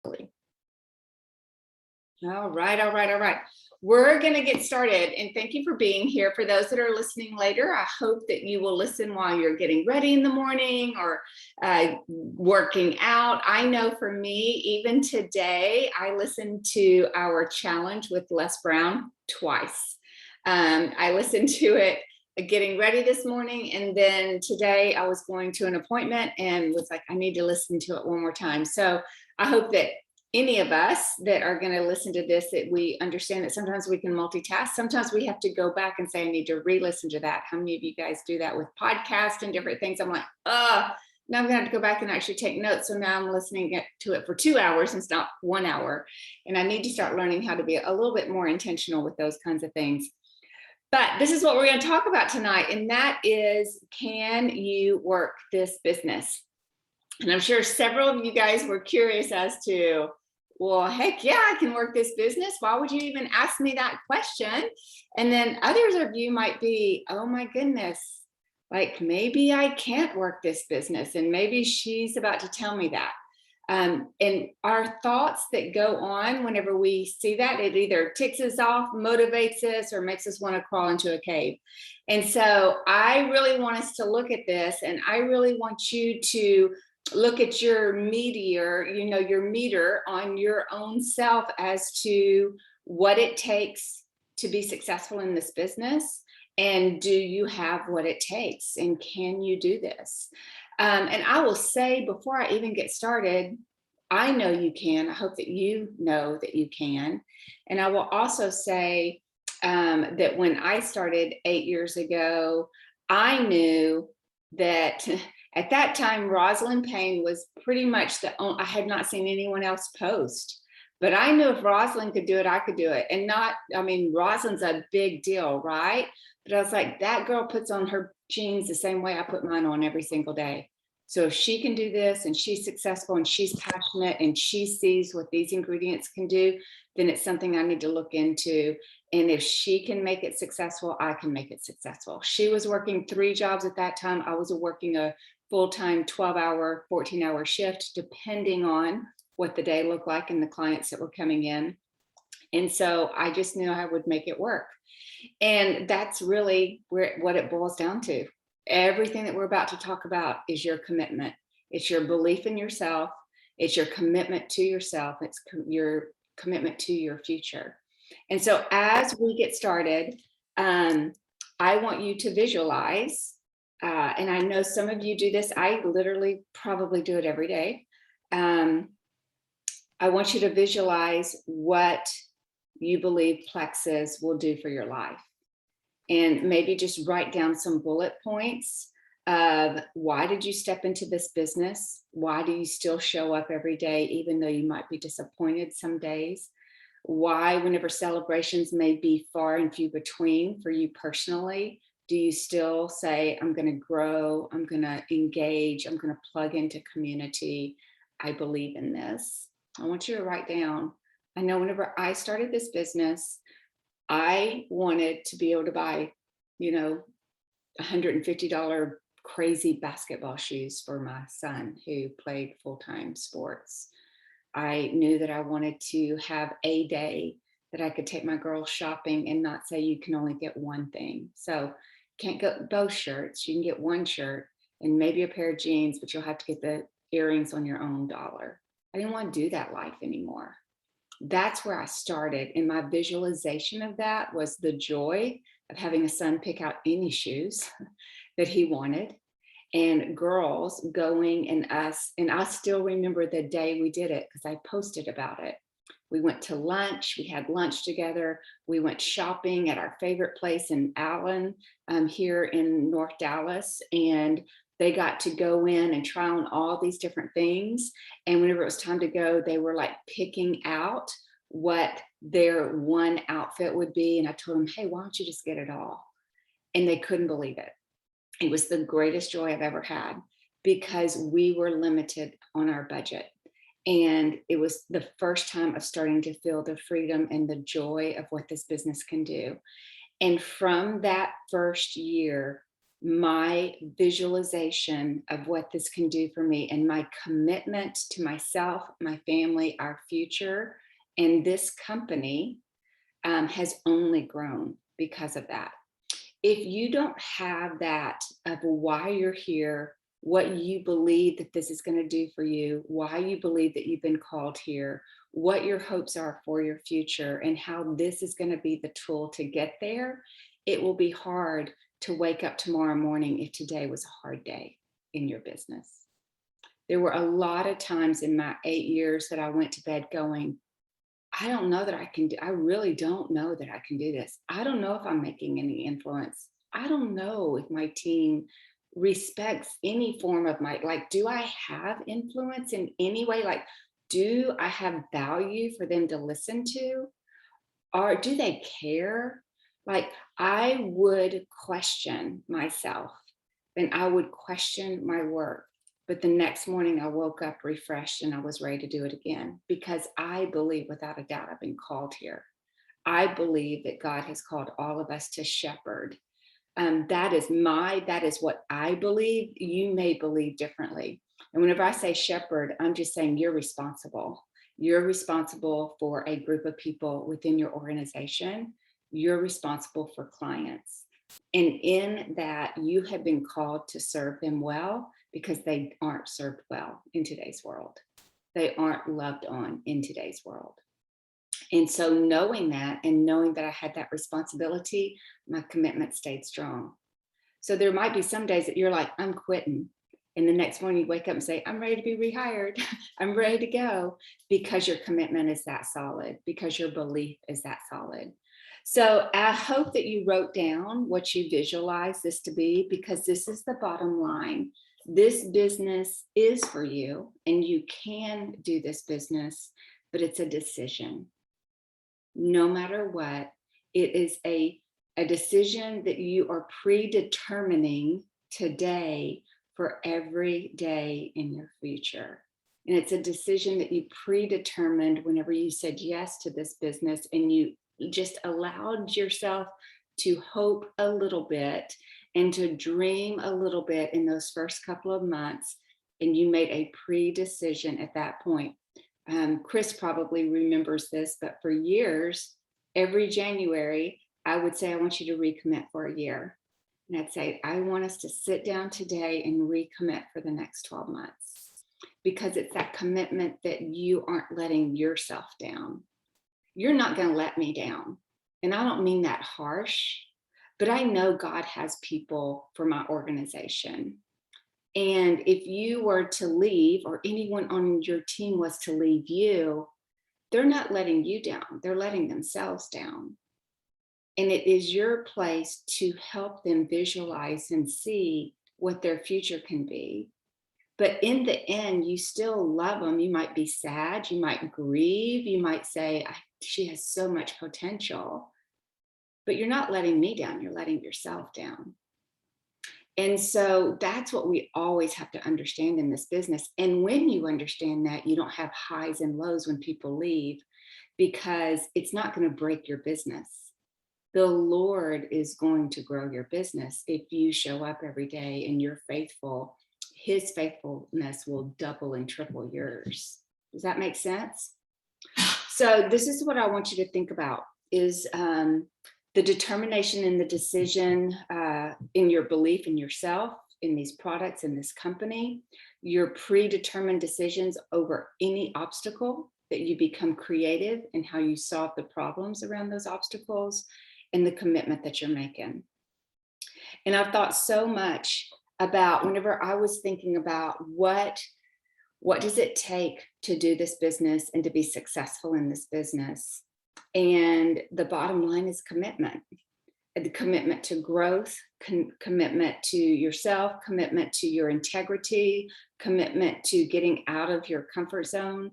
All right, all right, all right. We're going to get started. And thank you for being here. For those that are listening later, I hope that you will listen while you're getting ready in the morning or working out. I know for me, even today, I listened to our challenge with Les Brown twice. I listened to it getting ready this morning. And then today I was going to an appointment and was like, I need to listen to it one more time. So I hope that any of us that are going to listen to this, that we understand that sometimes we can multitask. Sometimes we have to go back and say, I need to re-listen to that. How many of you guys do that with podcasts and different things? I'm like, now I'm going to have to go back and actually take notes. So now I'm listening to it for 2 hours and it's not 1 hour. And I need to start learning how to be a little bit more intentional with those kinds of things. But this is what we're going to talk about tonight. And that is, can you work this business? And I'm sure several of you guys were curious as to, well, heck yeah, I can work this business. Why would you even ask me that question? And then others of you might be, oh my goodness, like maybe I can't work this business. And maybe she's about to tell me that. And our thoughts that go on whenever we see that, it either ticks us off, motivates us, or makes us want to crawl into a cave. And so I really want us to look at this, and I really want you to look at your meter, your meter on your own self as to what it takes to be successful in this business. And do you have what it takes? And can you do this? And I will say, before I even get started, I know you can. I hope that you know that you can. And I will also say that when I started 8 years ago, I knew that at that time, Rosalind Payne was pretty much I had not seen anyone else post. But I knew if Rosalind could do it, I could do it. And Rosalind's a big deal, right? But I was like, that girl puts on her jeans the same way I put mine on every single day. So if she can do this and she's successful and she's passionate and she sees what these ingredients can do, then it's something I need to look into. And if she can make it successful, I can make it successful. She was working 3 jobs at that time. I was working a full-time 12-hour, 14-hour shift, depending on what the day looked like and the clients that were coming in. And so I just knew I would make it work. And that's really what it boils down to. Everything that we're about to talk about is your commitment. It's your belief in yourself. It's your commitment to yourself. It's your commitment to your future. And so as we get started, I want you to visualize, and I know some of you do this. I literally probably do it every day. I want you to visualize what you believe Plexus will do for your life. And maybe just write down some bullet points of, why did you step into this business? Why do you still show up every day, even though you might be disappointed some days? Why, whenever celebrations may be far and few between for you personally, do you still say, I'm going to grow, I'm going to engage, I'm going to plug into community, I believe in this? I want you to write down. I know whenever I started this business, I wanted to be able to buy, $150 crazy basketball shoes for my son who played full-time sports. I knew that I wanted to have a day that I could take my girls shopping and not say you can only get one thing. So can't get both shirts. You can get one shirt and maybe a pair of jeans, but you'll have to get the earrings on your own dollar. I didn't want to do that life anymore. That's where I started. And my visualization of that was the joy of having a son pick out any shoes that he wanted, and girls going and us. And I still remember the day we did it because I posted about it. We went to lunch. We had lunch together. We went shopping at our favorite place in Allen, here in North Dallas. And they got to go in and try on all these different things. And whenever it was time to go, they were like picking out what their one outfit would be. And I told them, hey, why don't you just get it all? And they couldn't believe it. It was the greatest joy I've ever had, because we were limited on our budget. And it was the first time of starting to feel the freedom and the joy of what this business can do. And from that first year, my visualization of what this can do for me and my commitment to myself, my family, our future, and this company has only grown because of that. If you don't have that of why you're here, what you believe that this is going to do for you, why you believe that you've been called here, what your hopes are for your future, and how this is going to be the tool to get there, it will be hard to wake up tomorrow morning if today was a hard day in your business. There were a lot of times in my 8 years that I went to bed going, I don't know that I can do, I really don't know that I can do this. I don't know if I'm making any influence. I don't know if my team respects any form of my, like, do I have influence in any way? Like, do I have value for them to listen to? Or do they care? Like, I would question myself and I would question my work. But the next morning, I woke up refreshed and I was ready to do it again because I believe without a doubt I've been called here. I believe that God has called all of us to shepherd. That is what I believe. You may believe differently. And whenever I say shepherd, I'm just saying you're responsible. You're responsible for a group of people within your organization. You're responsible for clients. And in that, you have been called to serve them well because they aren't served well in today's world. They aren't loved on in today's world. And so knowing that and knowing that I had that responsibility, my commitment stayed strong. So there might be some days that you're like, I'm quitting. And the next morning you wake up and say, I'm ready to be rehired. I'm ready to go because your commitment is that solid, because your belief is that solid. So I hope that you wrote down what you visualize this to be, because this is the bottom line. This business is for you and you can do this business, but it's a decision. No matter what, it is a decision that you are predetermining today for every day in your future. And it's a decision that you predetermined whenever you said yes to this business and you just allowed yourself to hope a little bit and to dream a little bit in those first couple of months. And you made a pre-decision at that point. Chris probably remembers this, but for years, every January, I would say, I want you to recommit for a year. And I'd say, I want us to sit down today and recommit for the next 12 months, because it's that commitment that you aren't letting yourself down. You're not going to let me down. And I don't mean that harsh, but I know God has people for my organization. And if you were to leave, or anyone on your team was to leave you, they're not letting you down. They're letting themselves down. And it is your place to help them visualize and see what their future can be. But in the end, you still love them. You might be sad. You might grieve. You might say, she has so much potential. But you're not letting me down. You're letting yourself down. And so that's what we always have to understand in this business. And when you understand that, you don't have highs and lows when people leave, because it's not going to break your business. The Lord is going to grow your business if you show up every day and you're faithful. His faithfulness will double and triple yours. Does that make sense? So this is what I want you to think about is the determination and the decision in your belief in yourself, in these products, in this company, your predetermined decisions over any obstacle, that you become creative in how you solve the problems around those obstacles, and the commitment that you're making. And I've thought so much about, whenever I was thinking about what does it take to do this business and to be successful in this business? And the bottom line is commitment. The commitment to growth, commitment to yourself, commitment to your integrity, commitment to getting out of your comfort zone.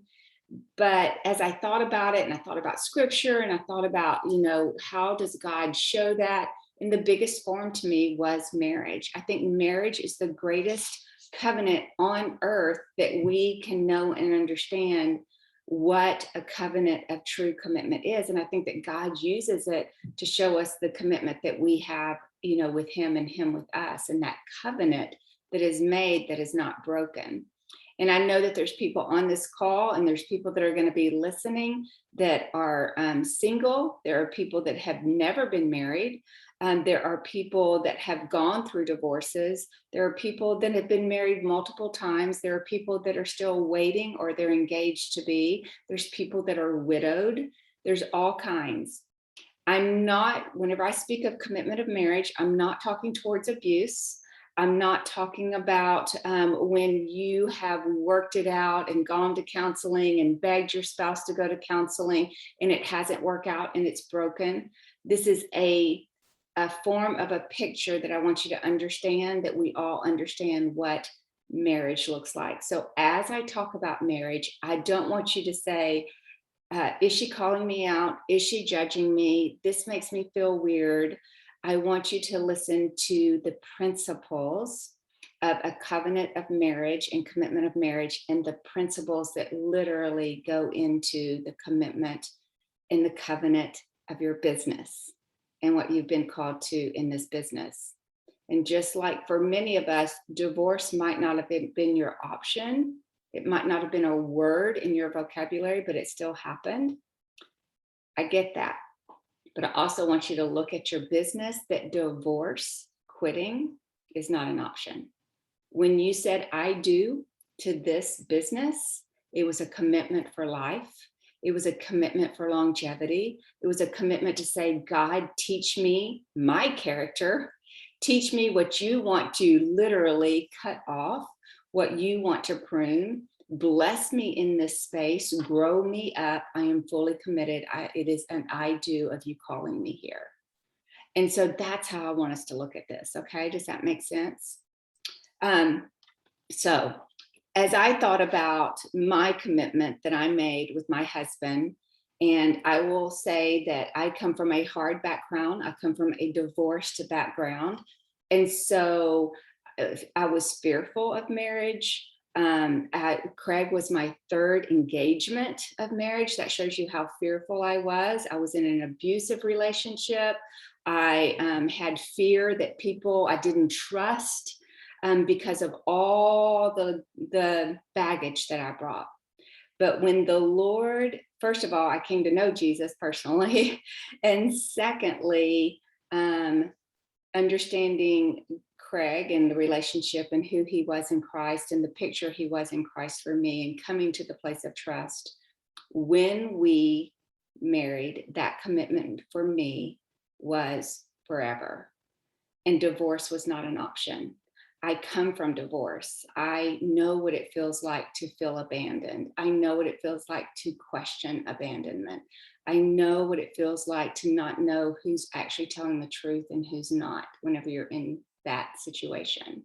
But as I thought about it, and I thought about scripture, and I thought about, how does God show that? And the biggest form to me was marriage. I think marriage is the greatest covenant on earth that we can know and understand what a covenant of true commitment is. And I think that God uses it to show us the commitment that we have with him and him with us, and that covenant that is made that is not broken. And I know that there's people on this call, and there's people that are going to be listening that are single. There are people that have never been married. There are people that have gone through divorces. There are people that have been married multiple times. There are people that are still waiting or they're engaged to be. There's people that are widowed. There's all kinds. Whenever I speak of commitment of marriage, I'm not talking towards abuse. I'm not talking about when you have worked it out and gone to counseling and begged your spouse to go to counseling and it hasn't worked out and it's broken. This is a form of a picture that I want you to understand, that we all understand what marriage looks like. So as I talk about marriage, I don't want you to say, is she calling me out? Is she judging me? This makes me feel weird. I want you to listen to the principles of a covenant of marriage and commitment of marriage, and the principles that literally go into the commitment and the covenant of your business and what you've been called to in this business. And just like for many of us, divorce might not have been your option. It might not have been a word in your vocabulary, but it still happened. I get that. But I also want you to look at your business, that divorce, quitting is not an option. When you said I do to this business, it was a commitment for life. It was a commitment for longevity. It was a commitment to say, God, teach me my character. Teach me what you want to literally cut off, what you want to prune. Bless me in this space, grow me up. I am fully committed. It is an I do of you calling me here. And so that's how I want us to look at this. Okay, does that make sense? So as I thought about my commitment that I made with my husband, and I will say that I come from a hard background. I come from a divorced background. And so I was fearful of marriage. Craig was my third engagement of marriage. That shows you how fearful I was. I was in an abusive relationship. I had fear that people I didn't trust because of all the baggage that I brought. But when the Lord, first of all, I came to know Jesus personally, and secondly, understanding Craig and the relationship and who he was in Christ and the picture he was in Christ for me, and coming to the place of trust. When we married, that commitment for me was forever, and divorce was not an option. I come from divorce. I know what it feels like to feel abandoned. I know what it feels like to question abandonment. I know what it feels like to not know who's actually telling the truth and who's not whenever you're in that situation.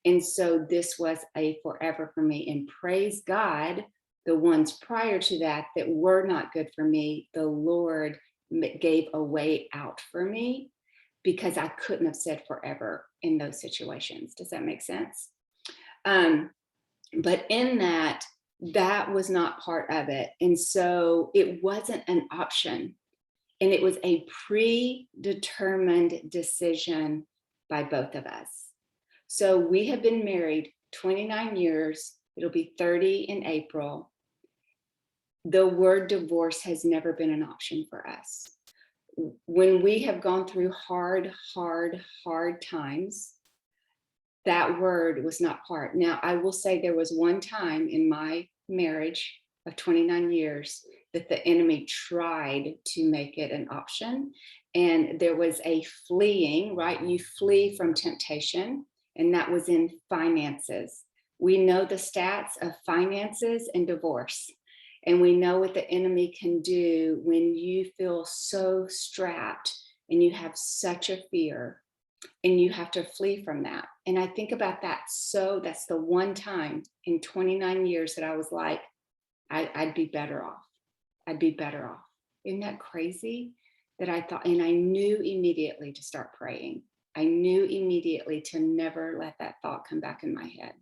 And so this was a forever for me. And praise God, the ones prior to that were not good for me, the Lord gave a way out for me, because I couldn't have said forever in those situations. Does that make sense? But in that was not part of it. And so it wasn't an option. And it was a predetermined decision by both of us. So we have been married 29 years. It'll be 30 in April. The word divorce has never been an option for us. When we have gone through hard times, that word was not part. Now, I will say there was one time in my marriage of 29 years that the enemy tried to make it an option. And there was a fleeing, right? You flee from temptation, and that was in finances. We know the stats of finances and divorce. And we know what the enemy can do when you feel so strapped and you have such a fear and you have to flee from that. And I think about that. So that's the one time in 29 years that I was like, I'd be better off. I'd be better off. Isn't that crazy? That I thought, and I knew immediately to start praying. I knew immediately to never let that thought come back in my head.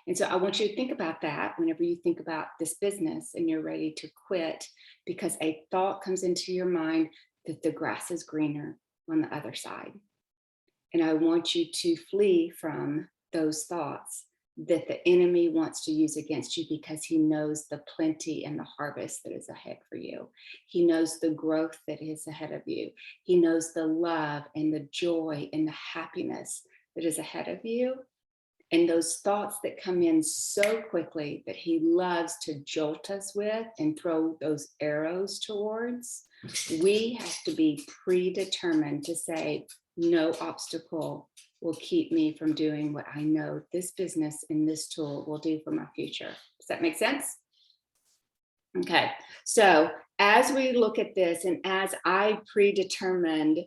And so I want you to think about that whenever you think about this business and you're ready to quit, because a thought comes into your mind that the grass is greener on the other side. And I want you to flee from those thoughts that the enemy wants to use against you, because he knows the plenty and the harvest that is ahead for you. He knows the growth that is ahead of you. He knows the love and the joy and the happiness that is ahead of you. And those thoughts that come in so quickly that he loves to jolt us with and throw those arrows towards, we have to be predetermined to say, no obstacle will keep me from doing what I know this business and this tool will do for my future. Does that make sense? Okay, so as we look at this, and as I predetermined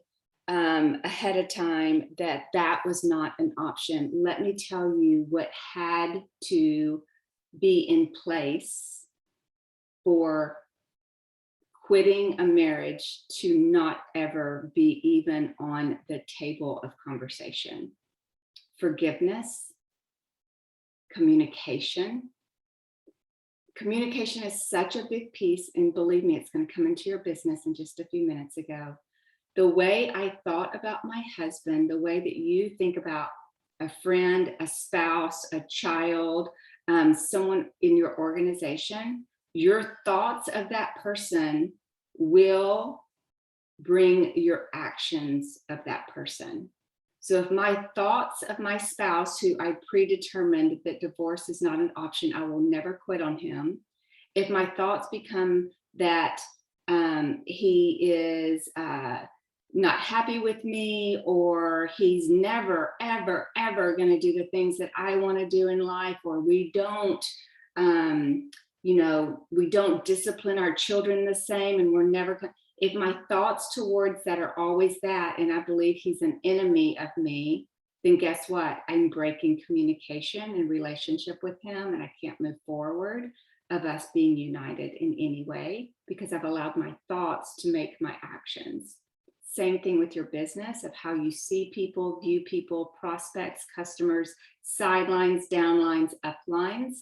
ahead of time that that was not an option, let me tell you what had to be in place for quitting a marriage to not ever be even on the table of conversation. Forgiveness, communication. Communication is such a big piece, and believe me, it's going to come into your business in just a few minutes ago. The way I thought about my husband, the way that you think about a friend, a spouse, a child, someone in your organization, your thoughts of that person will bring your actions of that person. So if my thoughts of my spouse, who I predetermined that divorce is not an option, I will never quit on him. If my thoughts become that he is not happy with me, or he's never, ever, ever going to do the things that I want to do in life, or we don't, we don't discipline our children the same, and we're never, if my thoughts towards that are always that, and I believe he's an enemy of me, then guess what? I'm breaking communication and relationship with him, and I can't move forward of us being united in any way, because I've allowed my thoughts to make my actions. Same thing with your business, of how you see people, view people, prospects, customers, sidelines, downlines, uplines.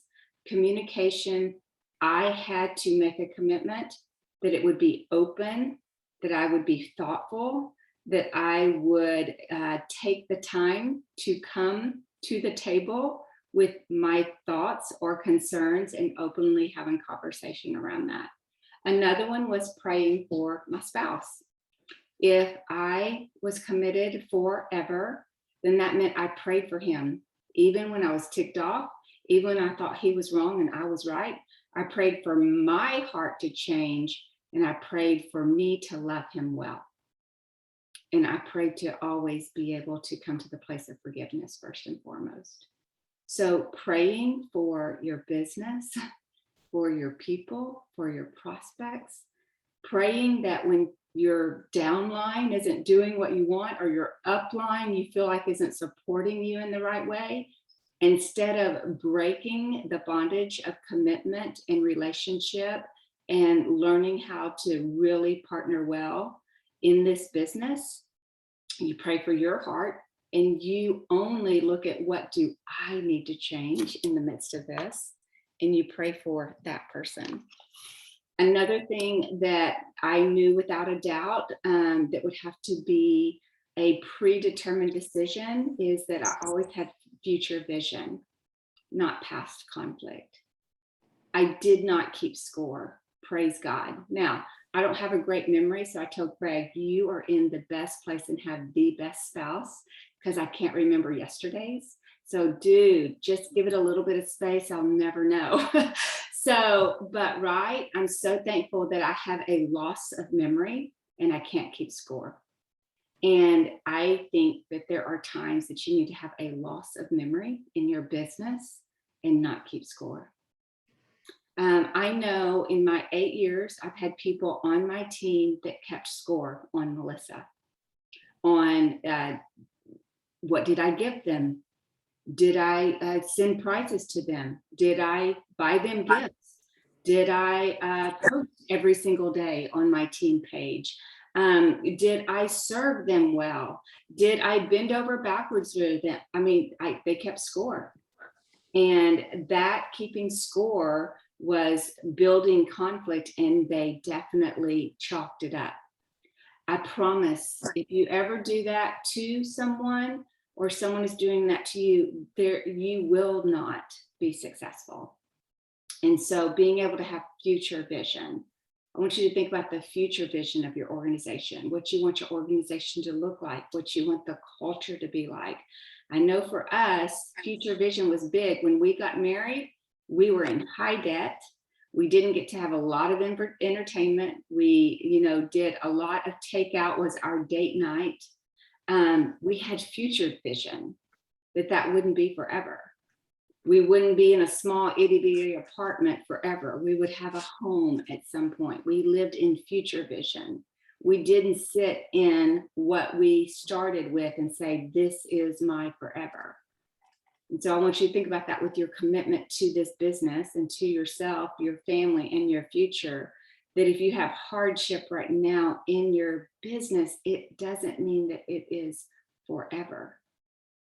Communication, I had to make a commitment that it would be open, that I would be thoughtful, that I would take the time to come to the table with my thoughts or concerns and openly having conversation around that. Another one was praying for my spouse. If I was committed forever, then that meant I prayed for him. Even when I was ticked off, even when I thought he was wrong and I was right, I prayed for my heart to change, and I prayed for me to love him well. And I prayed to always be able to come to the place of forgiveness first and foremost. So praying for your business, for your people, for your prospects, praying that when your downline isn't doing what you want, or your upline you feel like isn't supporting you in the right way, instead of breaking the bondage of commitment and relationship and learning how to really partner well in this business, you pray for your heart, and you only look at what do I need to change in the midst of this, and you pray for that person. Another thing that I knew without a doubt that would have to be a predetermined decision is that I always had future vision, not past conflict. I did not keep score, praise God. Now, I don't have a great memory, so I told Craig, you are in the best place and have the best spouse, because I can't remember yesterday's. So dude, just give it a little bit of space, I'll never know. So, but right, I'm so thankful that I have a loss of memory and I can't keep score. And I think that there are times that you need to have a loss of memory in your business and not keep score. I know in my 8 years, I've had people on my team that kept score on Melissa, on what did I give them? Did I send prizes to them? Did I buy them gifts? Did I post every single day on my team page? Did I serve them well? Did I bend over backwards for them? I mean, they kept score. And that keeping score was building conflict, and they definitely chalked it up. I promise, if you ever do that to someone or someone is doing that to you, you will not be successful. And so being able to have future vision, I want you to think about the future vision of your organization, what you want your organization to look like, what you want the culture to be like. I know for us, future vision was big. When we got married, we were in high debt. We didn't get to have a lot of entertainment. We, did a lot of takeout was our date night. We had future vision that wouldn't be forever. We wouldn't be in a small itty bitty apartment forever. We would have a home at some point. We lived in future vision. We didn't sit in what we started with and say, this is my forever. And so I want you to think about that with your commitment to this business and to yourself, your family, and your future, that if you have hardship right now in your business, it doesn't mean that it is forever.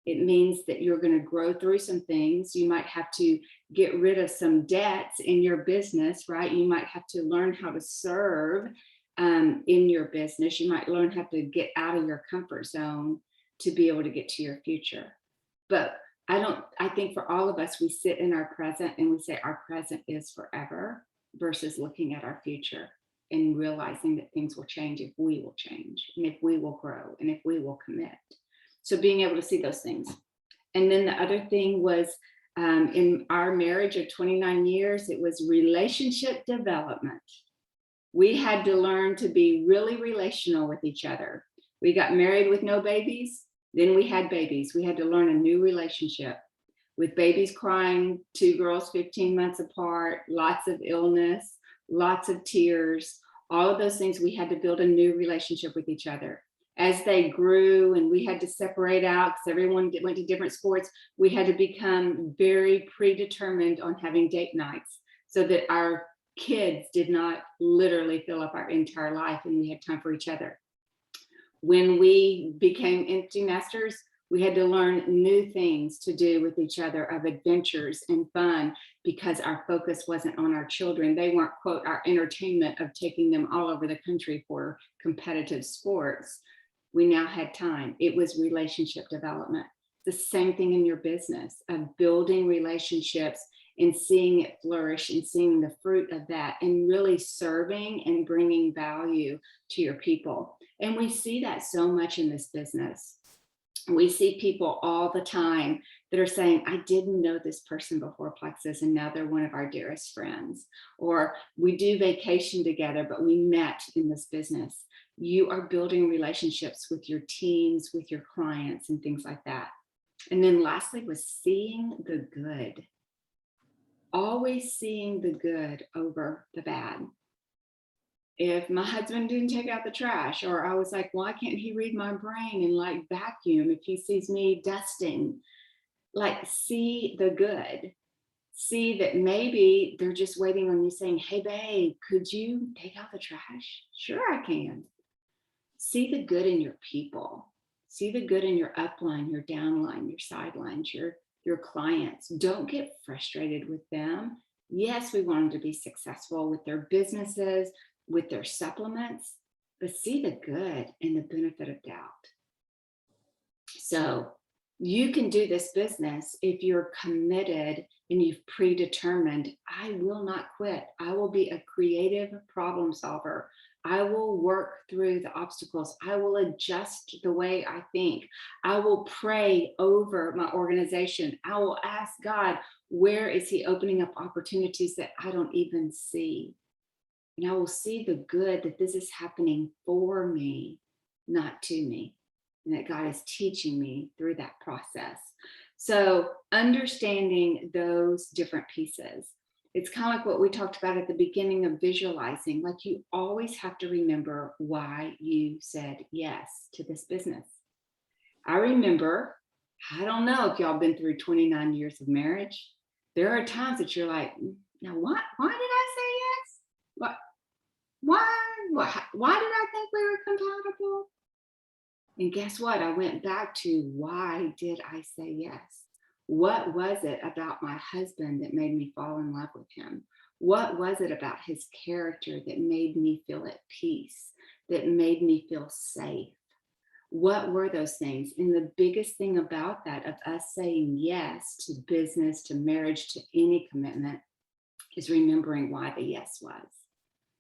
It means that you're going to grow through some things. You might have to get rid of some debts in your business, right? You might have to learn how to serve in your business. You might learn how to get out of your comfort zone to be able to get to your future. But I think for all of us, we sit in our present and we say our present is forever versus looking at our future and realizing that things will change if we will change and if we will grow and if we will commit. So being able to see those things. And then the other thing was in our marriage of 29 years, it was relationship development. We had to learn to be really relational with each other. We got married with no babies. Then we had babies. We had to learn a new relationship with babies crying, 2 girls 15 months apart, lots of illness, lots of tears, all of those things. We had to build a new relationship with each other. As they grew and we had to separate out because everyone went to different sports, we had to become very predetermined on having date nights so that our kids did not literally fill up our entire life and we had time for each other. When we became empty nesters, we had to learn new things to do with each other of adventures and fun because our focus wasn't on our children. They weren't, quote, our entertainment of taking them all over the country for competitive sports. We now had time. It was relationship development. The same thing in your business of building relationships and seeing it flourish and seeing the fruit of that and really serving and bringing value to your people. And we see that so much in this business. We see people all the time that are saying, I didn't know this person before Plexus and now they're one of our dearest friends. Or we do vacation together, but we met in this business. You are building relationships with your teams, with your clients and things like that. And then lastly was seeing the good. Always seeing the good over the bad. If my husband didn't take out the trash, or I was like, why can't he read my brain and like vacuum if he sees me dusting? Like, see the good. See that maybe they're just waiting on you saying, hey, babe, could you take out the trash? Sure, I can. See the good in your people. See the good in your upline, your downline, your sidelines, your clients. Don't get frustrated with them. Yes, we want them to be successful with their businesses, with their supplements, but see the good and the benefit of doubt. So you can do this business if you're committed and you've predetermined, I will not quit. I will be a creative problem solver. I will work through the obstacles. I will adjust the way I think. I will pray over my organization. I will ask God, where is he opening up opportunities that I don't even see? And I will see the good that this is happening for me, not to me. And that God is teaching me through that process. So understanding those different pieces. It's kind of like what we talked about at the beginning of visualizing. Like you always have to remember why you said yes to this business. I remember, I don't know if y'all been through 29 years of marriage. There are times that you're like, now why did I say yes? Why did I think we were compatible? And guess what? I went back to why did I say yes? What was it about my husband that made me fall in love with him? What was it about his character that made me feel at peace, that made me feel safe? What were those things? And the biggest thing about that, of us saying yes to business, to marriage, to any commitment, is remembering why the yes was.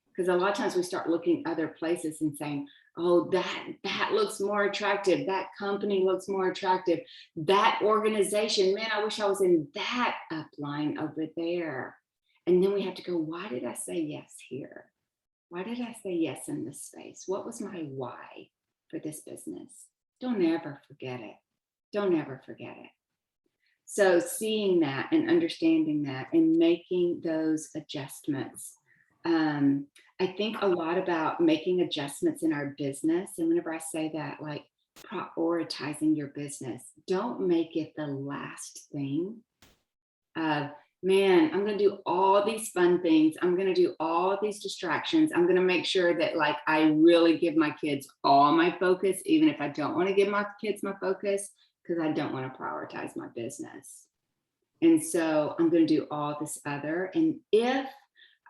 Because a lot of times we start looking other places and saying, oh, that looks more attractive. That company looks more attractive. That organization, man, I wish I was in that upline over there. And then we have to go, why did I say yes here? Why did I say yes in this space? What was my why for this business? Don't ever forget it. Don't ever forget it. So seeing that and understanding that and making those adjustments. I think a lot about making adjustments in our business. And whenever I say that, like prioritizing your business, don't make it the last thing. Man, I'm going to do all these fun things. I'm going to do all these distractions. I'm going to make sure that like I really give my kids all my focus, even if I don't want to give my kids my focus, because I don't want to prioritize my business. And so I'm going to do all this other. And if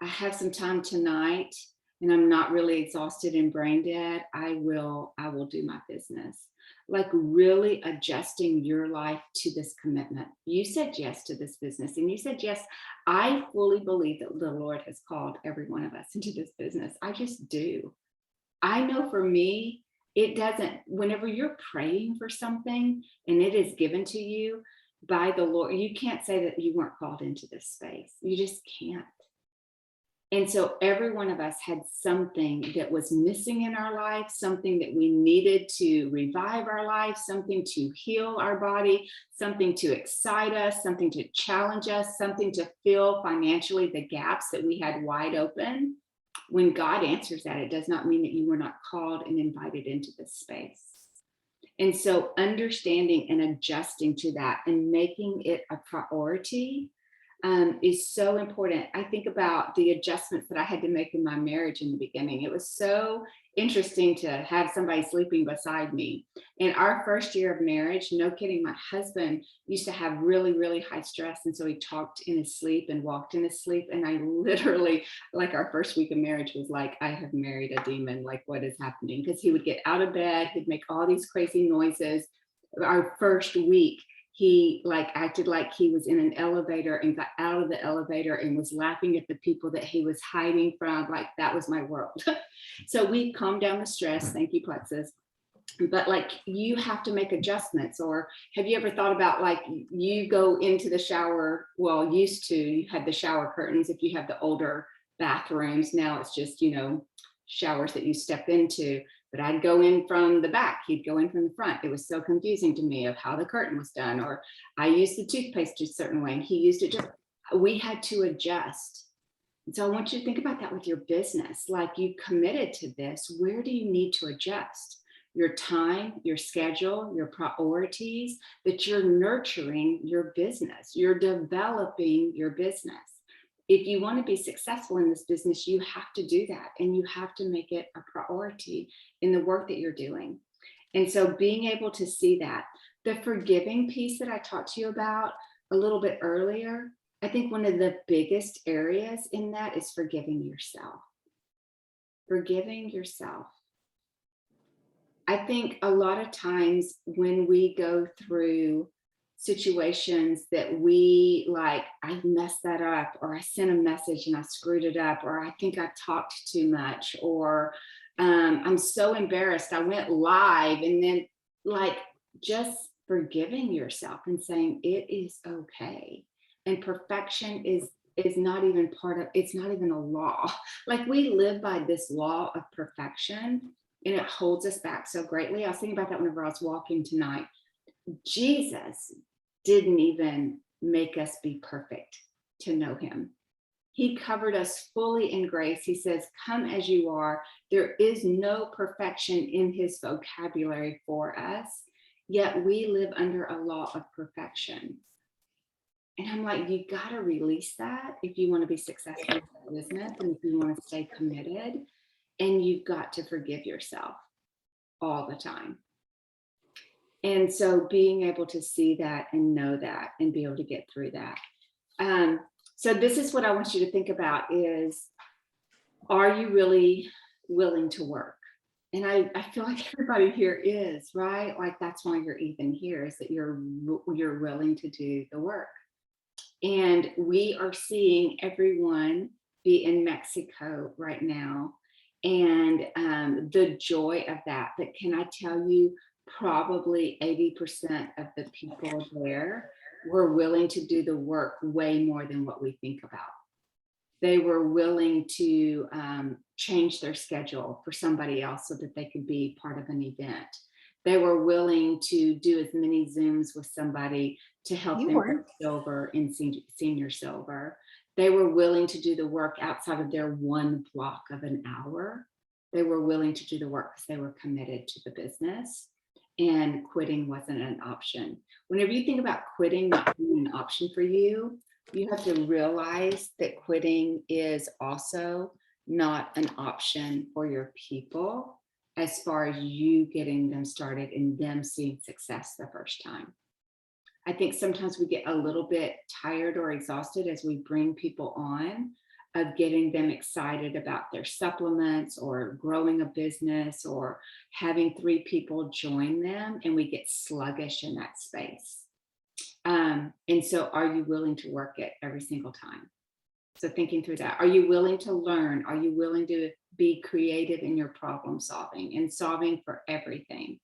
I have some time tonight and I'm not really exhausted and brain dead, I will do my business. Like really adjusting your life to this commitment. You said yes to this business and you said yes. I fully believe that the Lord has called every one of us into this business. I just do. I know for me, it doesn't, whenever you're praying for something and it is given to you by the Lord, you can't say that you weren't called into this space. You just can't. And so every one of us had something that was missing in our life, something that we needed to revive our life, something to heal our body, something to excite us, something to challenge us, something to fill financially the gaps that we had wide open. When God answers that, it does not mean that you were not called and invited into this space. And so understanding and adjusting to that and making it a priority is so important. I think about the adjustments that I had to make in my marriage in the beginning. It was so interesting to have somebody sleeping beside me. In our first year of marriage, no kidding, my husband used to have really, really high stress. And so he talked in his sleep and walked in his sleep. And I literally, like our first week of marriage was like, I have married a demon, like what is happening? Because he would get out of bed, he'd make all these crazy noises. Our first week, he like acted like he was in an elevator and got out of the elevator and was laughing at the people that he was hiding from. Like that was my world. So we calmed down the stress. Thank you, Plexus. But like you have to make adjustments. Or have you ever thought about like you go into the shower? Well, used to, you had the shower curtains. If you have the older bathrooms, now it's just, you know, showers that you step into. But I'd go in from the back, he'd go in from the front. It was so confusing to me of how the curtain was done. Or I used the toothpaste a certain way and he used it just, we had to adjust. And so I want you to think about that with your business. Like you committed to this, where do you need to adjust? Your time, your schedule, your priorities, that you're nurturing your business, you're developing your business. If you want to be successful in this business, you have to do that and you have to make it a priority in the work that you're doing. And so being able to see that, the forgiving piece that I talked to you about a little bit earlier, I think one of the biggest areas in that is forgiving yourself. Forgiving yourself. I think a lot of times when we go through situations that we like, I messed that up, or I sent a message and I screwed it up, or I think I talked too much, or I'm so embarrassed I went live, and then like just forgiving yourself and saying it is okay. And perfection is not even part of, it's not even a law. Like we live by this law of perfection and it holds us back so greatly. I was thinking about that whenever I was walking tonight. Jesus didn't even make us be perfect to know him. He covered us fully in grace. He says, come as you are. There is no perfection in his vocabulary for us, yet we live under a law of perfection. And I'm like, you got to release that if you want to be successful in business and if you want to stay committed, and you've got to forgive yourself all the time. And so being able to see that and know that and be able to get through that. So this is what I want you to think about is, are you really willing to work? And I feel like everybody here is, right? Like that's why you're even here, is that you're willing to do the work. And we are seeing everyone be in Mexico right now. And the joy of that. But can I tell you, probably 80% of the people there were willing to do the work way more than what we think about. They were willing to change their schedule for somebody else so that they could be part of an event. They were willing to do as many Zooms with somebody to help them get silver in senior silver. They were willing to do the work outside of their one block of an hour. They were willing to do the work because they were committed to the business, and quitting wasn't an option. Whenever you think about quitting not being an option for you, you have to realize that quitting is also not an option for your people as far as you getting them started and them seeing success the first time. I think sometimes we get a little bit tired or exhausted as we bring people on of getting them excited about their supplements or growing a business or having 3 people join them, and we get sluggish in that space. And so are you willing to work it every single time? So thinking through that, are you willing to learn? Are you willing to be creative in your problem solving and solving for everything?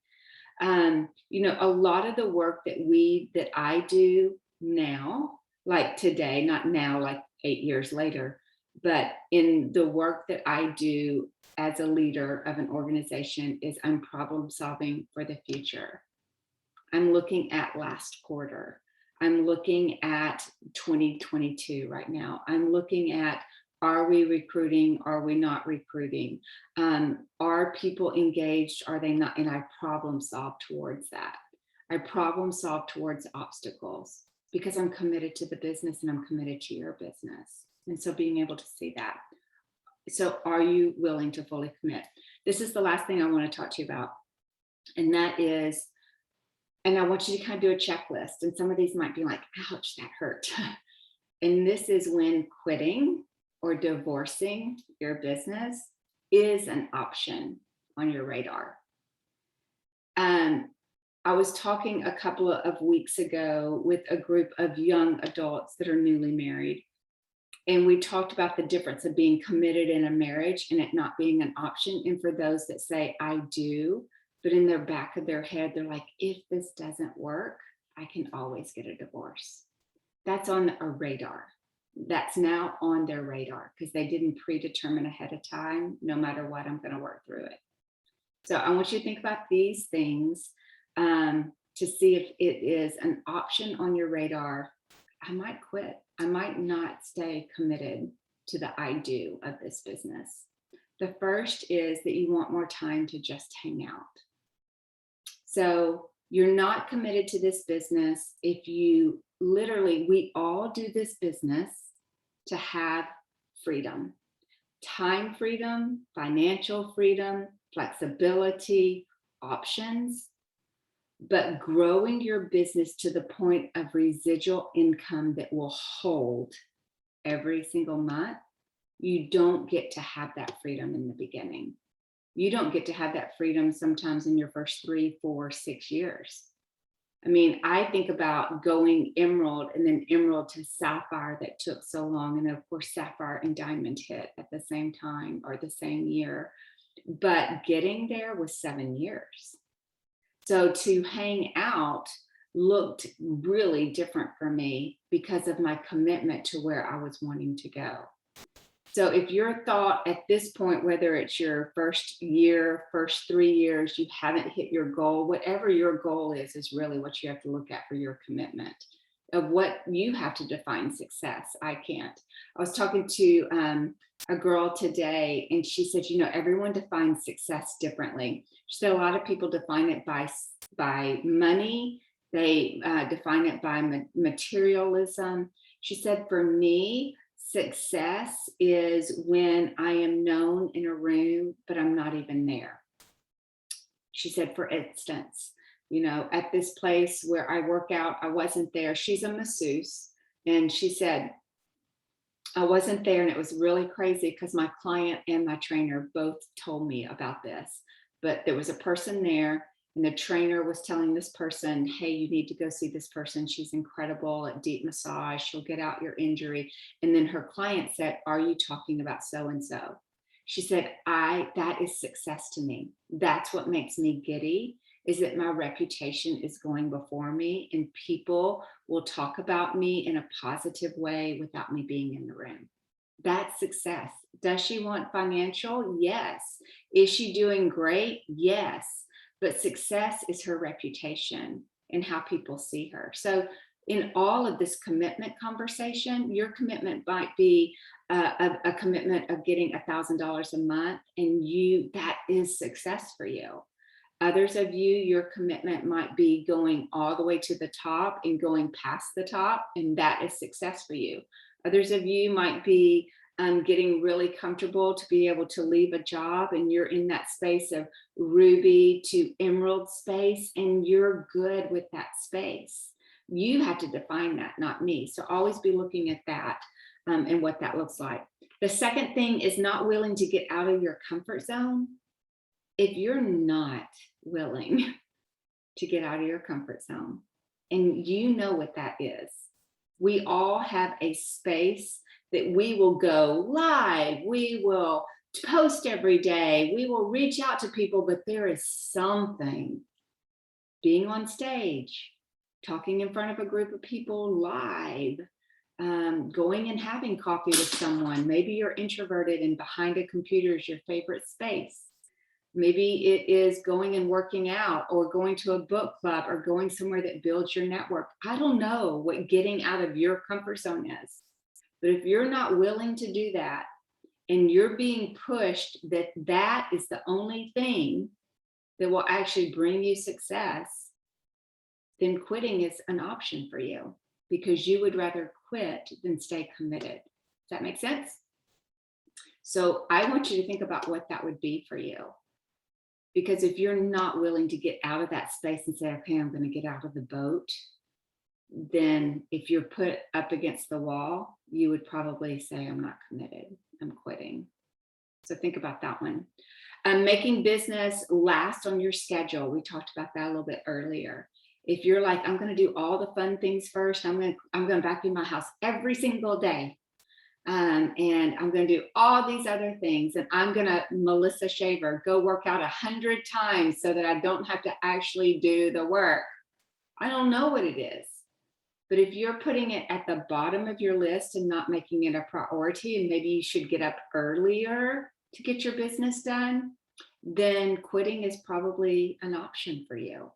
You know, a lot of the work that I do now, like today, not now, like 8 years later, but in the work that I do as a leader of an organization is I'm problem solving for the future. I'm looking at last quarter. I'm looking at 2022 right now. I'm looking at, are we recruiting? Are we not recruiting? Are people engaged? Are they not? And I problem solve towards that. I problem solve towards obstacles because I'm committed to the business and I'm committed to your business. And so being able to see that. So are you willing to fully commit? This is the last thing I want to talk to you about. And that is, and I want you to kind of do a checklist. And some of these might be like, ouch, that hurt. And this is when quitting or divorcing your business is an option on your radar. I was talking a couple of weeks ago with a group of young adults that are newly married. And we talked about the difference of being committed in a marriage and it not being an option. And for those that say, I do, but in their back of their head, they're like, if this doesn't work, I can always get a divorce. That's on a radar. That's now on their radar because they didn't predetermine ahead of time, no matter what, I'm going to work through it. So I want you to think about these things to see if it is an option on your radar. I might quit. I might not stay committed to the I do of this business. The first is that you want more time to just hang out. So you're not committed to this business if you literally, we all do this business to have freedom, time freedom, financial freedom, flexibility, options, but growing your business to the point of residual income that will hold every single month, you don't get to have that freedom in the beginning. You don't get to have that freedom sometimes in your first 3, 4, 6 years. I mean, I think about going emerald and then emerald to sapphire that took so long. And of course, sapphire and diamond hit at the same time or the same year. But getting there was 7 years. So to hang out looked really different for me because of my commitment to where I was wanting to go. So if your thought at this point, whether it's your first year, first 3 years, you haven't hit your goal, whatever your goal is really what you have to look at for your commitment of what you have to define success. I can't. I was talking to a girl today and she said, you know, everyone defines success differently. She said a lot of people define it by money. They define it by materialism. She said, for me, success is when I am known in a room, but I'm not even there. She said, for instance, you know, at this place where I work out, I wasn't there. She's a masseuse. And she said, I wasn't there, and it was really crazy because my client and my trainer both told me about this. But there was a person there, and the trainer was telling this person, hey, you need to go see this person. She's incredible at deep massage. She'll get out your injury. And then her client said, are you talking about so and so? She said, that is success to me. That's what makes me giddy, is that my reputation is going before me and people will talk about me in a positive way without me being in the room. That's success. Does she want financial? Yes. Is she doing great? Yes. But success is her reputation and how people see her. So in all of this commitment conversation, your commitment might be a commitment of getting $1,000 a month, and that is success for you. Others of you, your commitment might be going all the way to the top and going past the top, and that is success for you. Others of you might be getting really comfortable to be able to leave a job, and you're in that space of ruby to emerald space, and you're good with that space. You have to define that, not me. So always be looking at that and what that looks like. The second thing is not willing to get out of your comfort zone. If you're not willing to get out of your comfort zone, and you know what that is, we all have a space that we will go live, we will post every day, we will reach out to people, but there is something, being on stage, talking in front of a group of people live, going and having coffee with someone. Maybe you're introverted and behind a computer is your favorite space. Maybe it is going and working out, or going to a book club, or going somewhere that builds your network. I don't know what getting out of your comfort zone is, but if you're not willing to do that, and you're being pushed that is the only thing that will actually bring you success, then quitting is an option for you, because you would rather quit than stay committed. Does that make sense? So I want you to think about what that would be for you. Because if you're not willing to get out of that space and say, okay, I'm going to get out of the boat, then if you're put up against the wall, you would probably say, I'm not committed, I'm quitting. So think about that one. Making business last on your schedule. We talked about that a little bit earlier. If you're like, I'm going to do all the fun things first, I'm going to vacuum my house every single day. And I'm going to do all these other things, and I'm going to, Melissa Shaver, go work out 100 times so that I don't have to actually do the work. I don't know what it is, but if you're putting it at the bottom of your list and not making it a priority, and maybe you should get up earlier to get your business done, then quitting is probably an option for you.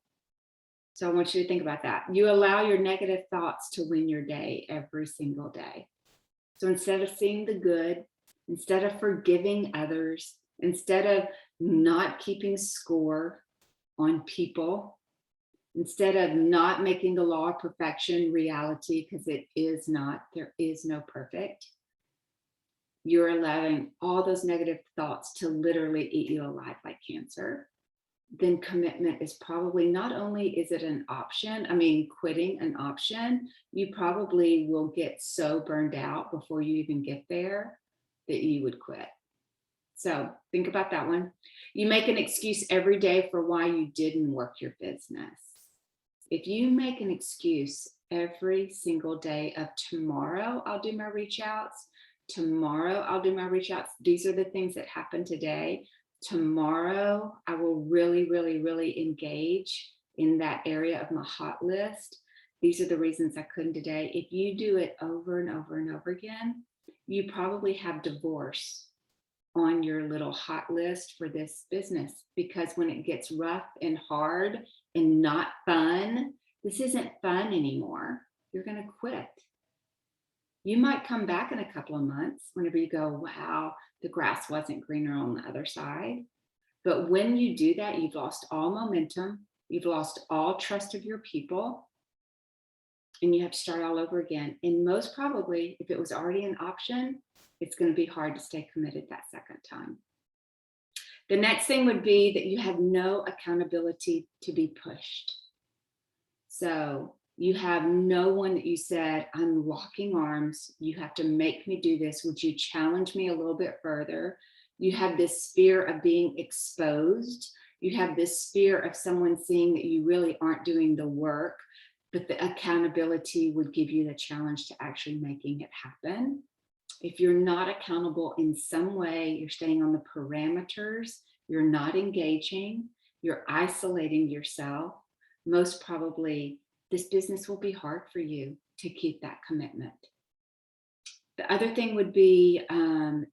So I want you to think about that. You allow your negative thoughts to win your day every single day. So instead of seeing the good, instead of forgiving others, instead of not keeping score on people, instead of not making the law of perfection reality, because it is not, there is no perfect, you're allowing all those negative thoughts to literally eat you alive like cancer. Then commitment is probably, not only is it an option, quitting an option, you probably will get so burned out before you even get there that you would quit. So think about that one. You make an excuse every day for why you didn't work your business. If you make an excuse every single day of, tomorrow I'll do my reach outs, tomorrow I'll do my reach outs, these are the things that happened today, tomorrow I will really, really, really engage in that area of my hot list. These are the reasons I couldn't today. If you do it over and over and over again, you probably have divorce on your little hot list for this business, because when it gets rough and hard and not fun, this isn't fun anymore, you're going to quit. You might come back in a couple of months whenever you go, wow, the grass wasn't greener on the other side. But when you do that, you've lost all momentum, you've lost all trust of your people, and you have to start all over again. And most probably, if it was already an option, it's going to be hard to stay committed that second time. The next thing would be that you have no accountability to be pushed. So You have no one that you said, I'm locking arms. You have to make me do this. Would you challenge me a little bit further? You have this fear of being exposed. You have this fear of someone seeing that you really aren't doing the work, but the accountability would give you the challenge to actually making it happen. If you're not accountable in some way, you're staying on the parameters, you're not engaging, you're isolating yourself, most probably this business will be hard for you to keep that commitment. The other thing would be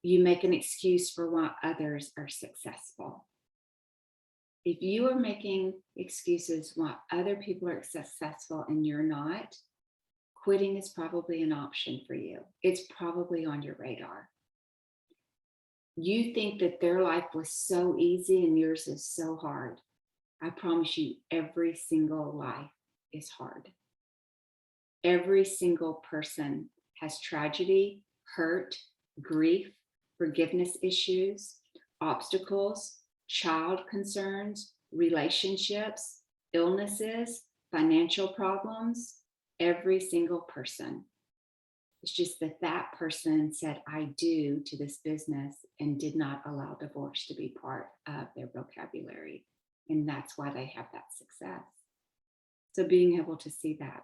you make an excuse for why others are successful. If you are making excuses why other people are successful and you're not, quitting is probably an option for you. It's probably on your radar. You think that their life was so easy and yours is so hard. I promise you, every single life is hard. Every single person has tragedy, hurt, grief, forgiveness issues, obstacles, child concerns, relationships, illnesses, financial problems. Every single person. It's just that that person said, I do to this business and did not allow divorce to be part of their vocabulary. And that's why they have that success. So being able to see that.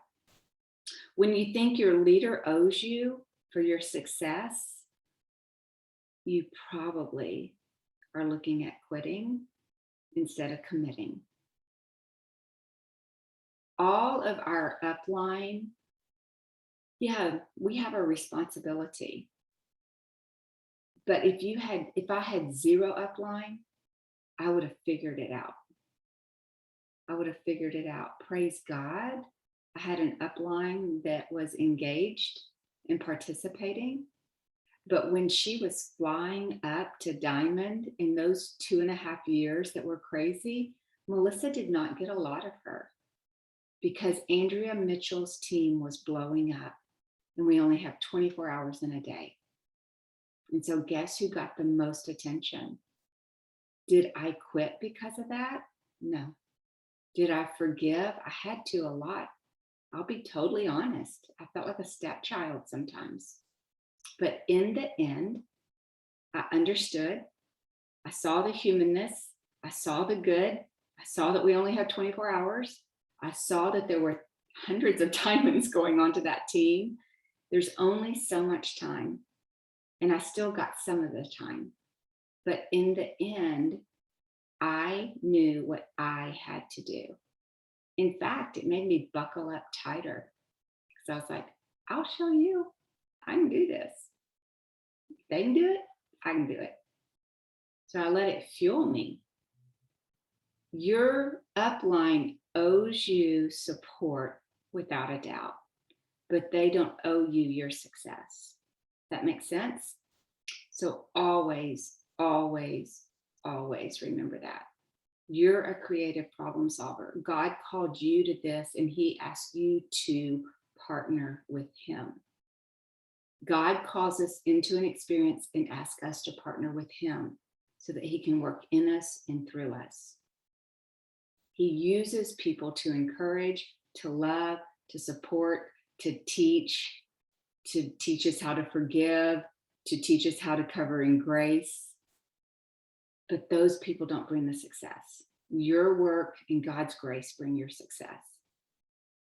When you think your leader owes you for your success, you probably are looking at quitting instead of committing. All of our upline, yeah, we have a responsibility. But if I had zero upline, I would have figured it out. I would have figured it out. Praise God. I had an upline that was engaged and participating. But when she was flying up to Diamond in those 2.5 years that were crazy, Melissa did not get a lot of her because Andrea Mitchell's team was blowing up and we only have 24 hours in a day. And so guess who got the most attention? Did I quit because of that? No. Did I forgive? I had to a lot. I'll be totally honest. I felt like a stepchild sometimes. But in the end, I understood. I saw the humanness. I saw the good. I saw that we only had 24 hours. I saw that there were hundreds of diamonds going onto that team. There's only so much time. And I still got some of the time. But in the end, I knew what I had to do. In fact, it made me buckle up tighter because I was like, I'll show you. I can do this. If they can do it, I can do it. So I let it fuel me. Your upline owes you support without a doubt, but they don't owe you your success. That makes sense? So always, always, always remember that. You're a creative problem solver. God called you to this and he asked you to partner with him. God calls us into an experience and asks us to partner with him so that he can work in us and through us. He uses people to encourage, to love, to support, to teach us how to forgive, to teach us how to cover in grace. But those people don't bring the success. Your work and God's grace bring your success.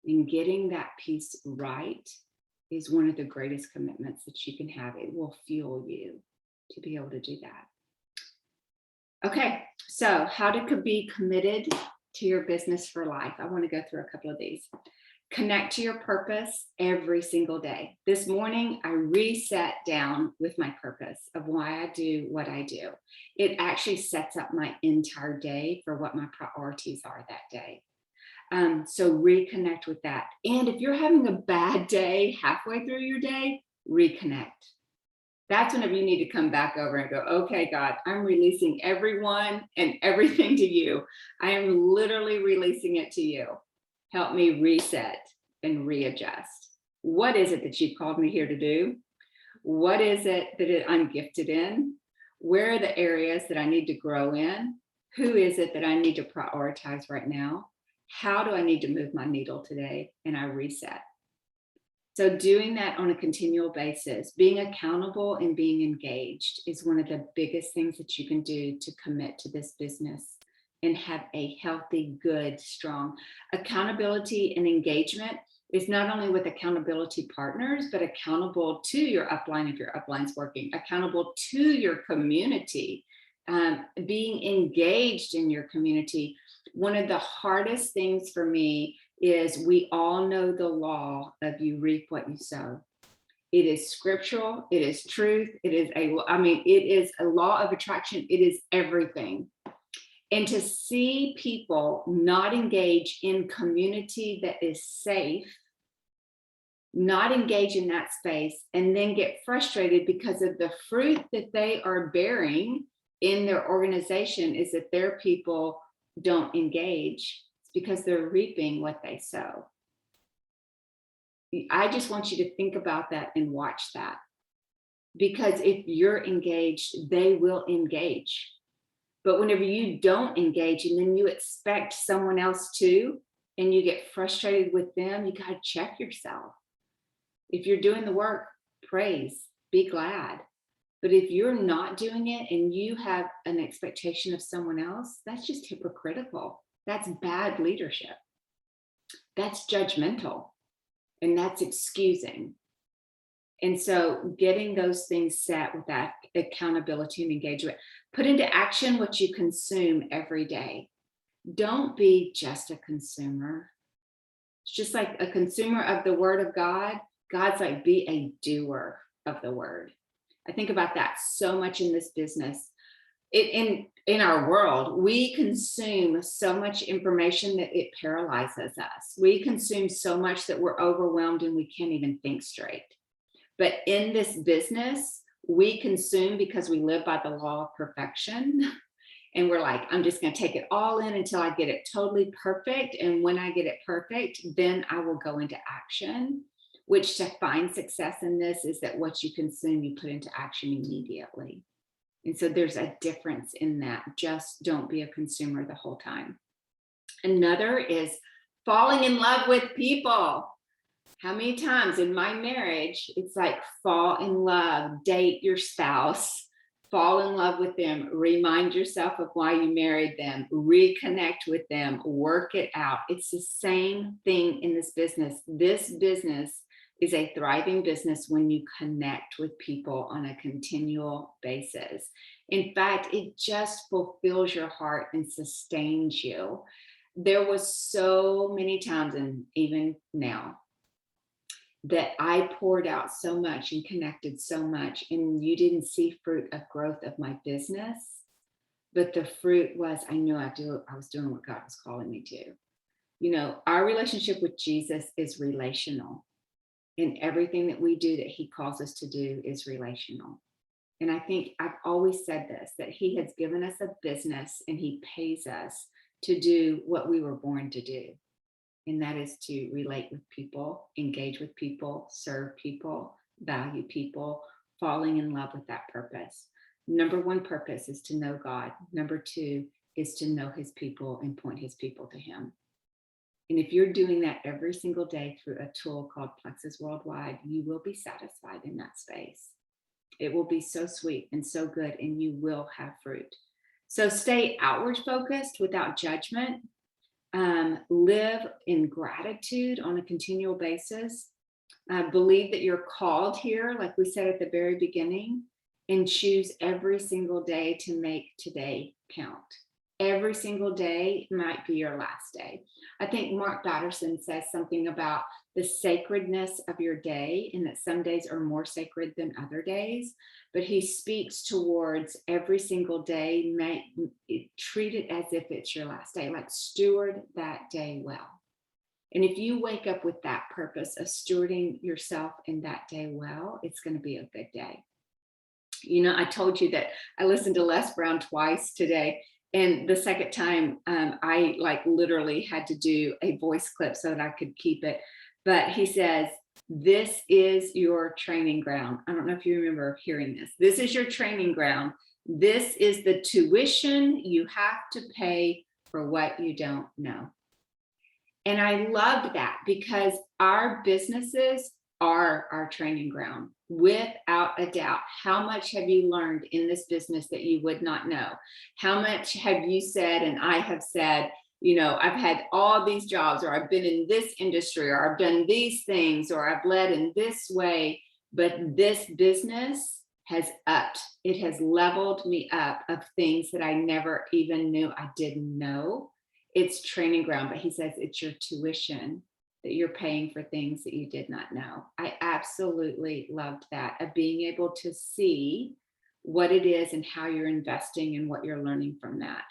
And getting that piece right is one of the greatest commitments that you can have. It will fuel you to be able to do that. Okay, so how to be committed to your business for life. I want to go through a couple of these. Connect to your purpose every single day. This morning, I reset down with my purpose of why I do what I do. It actually sets up my entire day for what my priorities are that day. So reconnect with that. And if you're having a bad day halfway through your day, reconnect. That's whenever you need to come back over and go, okay, God, I'm releasing everyone and everything to you. I am literally releasing it to you. Help me reset and readjust. What is it that you've called me here to do? What is it that I'm gifted in? Where are the areas that I need to grow in? Who is it that I need to prioritize right now? How do I need to move my needle today? And I reset. So doing that on a continual basis, being accountable and being engaged is one of the biggest things that you can do to commit to this business and have a healthy, good, strong accountability and engagement is not only with accountability partners, but accountable to your upline if your upline's working, accountable to your community, being engaged in your community. One of the hardest things for me is we all know the law of you reap what you sow. It is scriptural, it is truth, it is a law of attraction, it is everything. And to see people not engage in community that is safe, not engage in that space, and then get frustrated because of the fruit that they are bearing in their organization is that their people don't engage. It's because they're reaping what they sow. I just want you to think about that and watch that. Because if you're engaged, they will engage. But whenever you don't engage and then you expect someone else to, and you get frustrated with them, you got to check yourself. If you're doing the work, praise, be glad. But if you're not doing it and you have an expectation of someone else, that's just hypocritical. That's bad leadership. That's judgmental. And that's excusing. And so getting those things set with that accountability and engagement, put into action what you consume every day. Don't be just a consumer. It's just like a consumer of the word of God. God's like, be a doer of the word. I think about that so much in this business. In our world, we consume so much information that it paralyzes us. We consume so much that we're overwhelmed and we can't even think straight. But in this business, we consume because we live by the law of perfection. And we're like, I'm just going to take it all in until I get it totally perfect. And when I get it perfect, then I will go into action. Which to find success in this is that what you consume, you put into action immediately. And so there's a difference in that. Just don't be a consumer the whole time. Another is falling in love with people. How many times in my marriage, it's like fall in love, date your spouse, fall in love with them, remind yourself of why you married them, reconnect with them, work it out. It's the same thing in this business. This business is a thriving business when you connect with people on a continual basis. In fact, it just fulfills your heart and sustains you. There was so many times, and even now, that I poured out so much and connected so much, and you didn't see fruit of growth of my business, but the fruit was, I knew I was doing what God was calling me to. You know, our relationship with Jesus is relational. And everything that we do that he calls us to do is relational. And I think I've always said this, that he has given us a business and he pays us to do what we were born to do. And that is to relate with people, engage with people, serve people, value people, falling in love with that purpose. Number one purpose is to know God. Number two is to know his people and point his people to him. And if you're doing that every single day through a tool called Plexus Worldwide, you will be satisfied in that space. It will be so sweet and so good, and you will have fruit. So stay outward focused without judgment. Live in gratitude on a continual basis. Believe that you're called here, like we said at the very beginning, and choose every single day to make today count. Every single day might be your last day. I think Mark Batterson says something about the sacredness of your day and that some days are more sacred than other days, but he speaks towards every single day, treat it as if it's your last day, like steward that day well. And if you wake up with that purpose of stewarding yourself in that day well, it's going to be a good day. You know, I told you that I listened to Les Brown twice today. And the second time, I like literally had to do a voice clip so that I could keep it. But he says, this is your training ground. I don't know if you remember hearing this. This is your training ground. This is the tuition you have to pay for what you don't know. And I loved that because our businesses are our training ground without a doubt. How much have you learned in this business that you would not know? How much have you said, and I have said, you know, I've had all these jobs, or I've been in this industry, or I've done these things, or I've led in this way, but this business has upped. It has leveled me up of things that I never even knew I didn't know. It's training ground, but he says it's your tuition that you're paying for things that you did not know. I absolutely loved that, of being able to see what it is and how you're investing and what you're learning from that.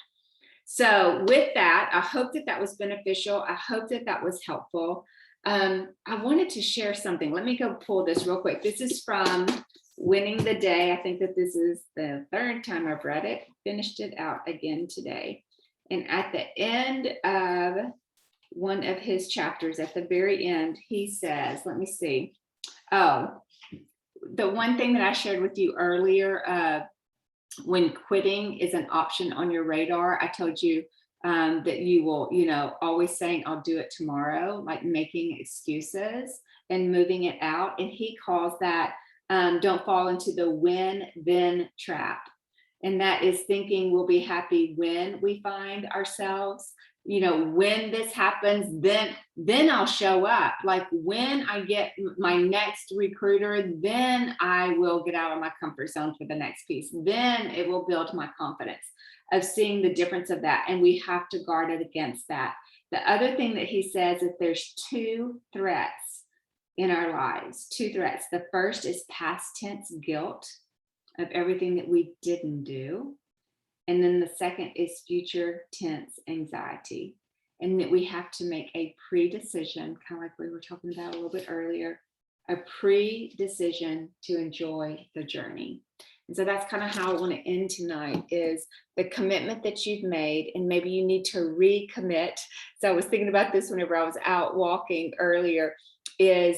So with that, I hope that that was beneficial. I hope that that was helpful. I wanted to share something. Let me go pull this real quick. This is from Winning the Day. I think that this is the third time I've read it, finished it out again today. And at the end of one of his chapters, at the very end, he says, let me see. Oh, the one thing that I shared with you earlier, when quitting is an option on your radar, I told you that you will, you know, always saying, I'll do it tomorrow, like making excuses and moving it out. And he calls that don't fall into the when then trap. And that is thinking we'll be happy when we find ourselves, you know, when this happens, then I'll show up. Like when I get my next recruiter, then I will get out of my comfort zone for the next piece. Then it will build my confidence of seeing the difference of that. And we have to guard it against that. The other thing that he says is there's two threats in our lives, two threats. The first is past tense guilt of everything that we didn't do. And then the second is future tense anxiety. And that we have to make a pre-decision, kind of like we were talking about a little bit earlier, a pre-decision to enjoy the journey. And so that's kind of how I want to end tonight, is the commitment that you've made, and maybe you need to recommit. So I was thinking about this whenever I was out walking earlier, is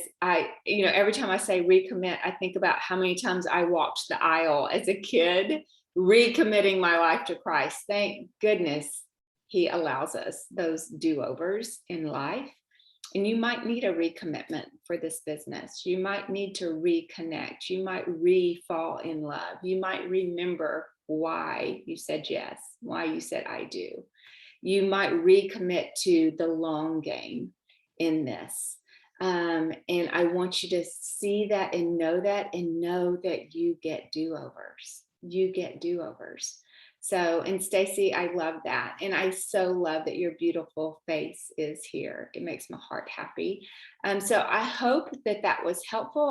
you know, every time I say recommit, I think about how many times I walked the aisle as a kid, recommitting my life to Christ. Thank goodness he allows us those do-overs in life. And you might need a recommitment for this business. You might need to reconnect. You might re-fall in love. You might remember why you said yes, why you said I do. You might recommit to the long game in this. And I want you to see that and know that you get do-overs. You get do-overs. So, and Stacy, I love that. And I so love that your beautiful face is here. It makes my heart happy. So I hope that that was helpful.